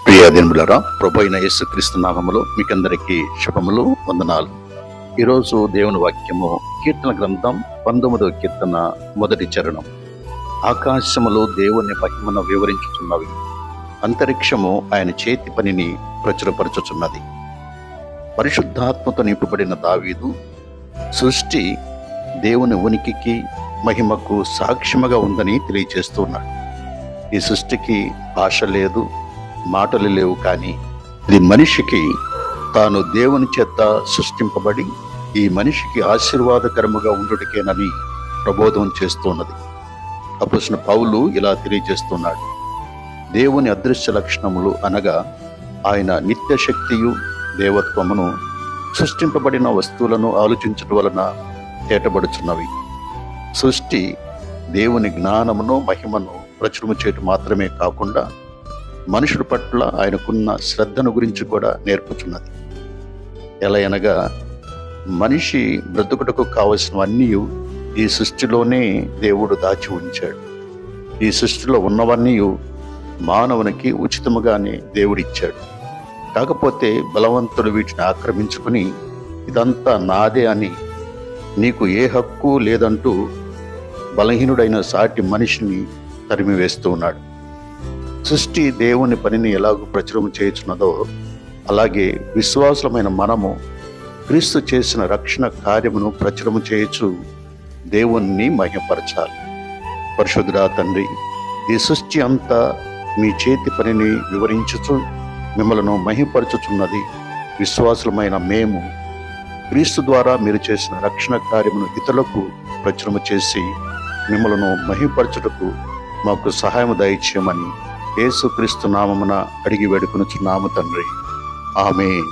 ప్రియ దినములారా, ప్రభు అయిన యేసుక్రీస్తు నామములో మీకందరికీ శుభములు, వందనాలు. ఈరోజు దేవుని వాక్యము కీర్తన గ్రంథం 19వ కీర్తన మొదటి చరణం. ఆకాశములు దేవుని మహిమను వివరించుచున్నవి, అంతరిక్షము ఆయన చేతి పనిని ప్రచురపరచుచున్నది. పరిశుద్ధాత్మతో నింపబడిన దావీదు సృష్టి దేవుని ఉనికికి మహిమకు సాక్ష్యముగా ఉందని తెలియజేస్తున్నాడు. ఈ సృష్టికి భాష లేదు, మాటలు లేవు, కానీ ఇది మనిషికి తాను దేవుని చేత సృష్టింపబడి ఈ మనిషికి ఆశీర్వాదకరముగా ఉండుటకేనని ప్రబోధం చేస్తున్నది. అపోస్తలుడైన పౌలు ఇలా తెలియజేస్తున్నాడు: దేవుని అదృశ్య లక్షణములు అనగా ఆయన నిత్య శక్తియు దేవత్వమును సృష్టింపబడిన వస్తువులను ఆలోచించడం వలన తేటబడుచున్నవి. సృష్టి దేవుని జ్ఞానమును మహిమను ప్రచురము చేయటం మాత్రమే కాకుండా మనుషుల పట్ల ఆయనకున్న శ్రద్ధను గురించి కూడా నేర్పుచున్నది. ఎలా అనగా, మనిషి బ్రతుకుటకు కావలసినవన్నీ ఈ సృష్టిలోనే దేవుడు దాచి ఉంచాడు. ఈ సృష్టిలో ఉన్నవన్నీ మానవునికి ఉచితముగానే దేవుడిచ్చాడు. కాకపోతే బలవంతుడు వీటిని ఆక్రమించుకుని ఇదంతా నాదే అని, నీకు ఏ హక్కు లేదంటూ బలహీనుడైన సాటి మనిషిని తరిమివేస్తూ ఉన్నాడు. సృష్టి దేవుని పనిని ఎలాగూ ప్రచురం చేయుచున్నదో, అలాగే విశ్వాసులమైన మనము క్రీస్తు చేసిన రక్షణ కార్యమును ప్రచురము చేయొచ్చు దేవుణ్ణి మహిమపరచాలి. పరిశుద్ధుడా తండ్రి, ఈ సృష్టి అంతా మీ చేతి పనిని వివరించుచు మిమ్మలను మహిమపరచుచున్నది. విశ్వాసులమైన మేము క్రీస్తు ద్వారా మీరు చేసిన రక్షణ కార్యమును ఇతరులకు ప్రచురము చేసి మిమ్మలను మహిమపరచుటకు మాకు సహాయము దయచేయమని యేసుక్రీస్తు నామమున అడిగి వేడుకొనుచున్నాము తండ్రి. ఆమేన్.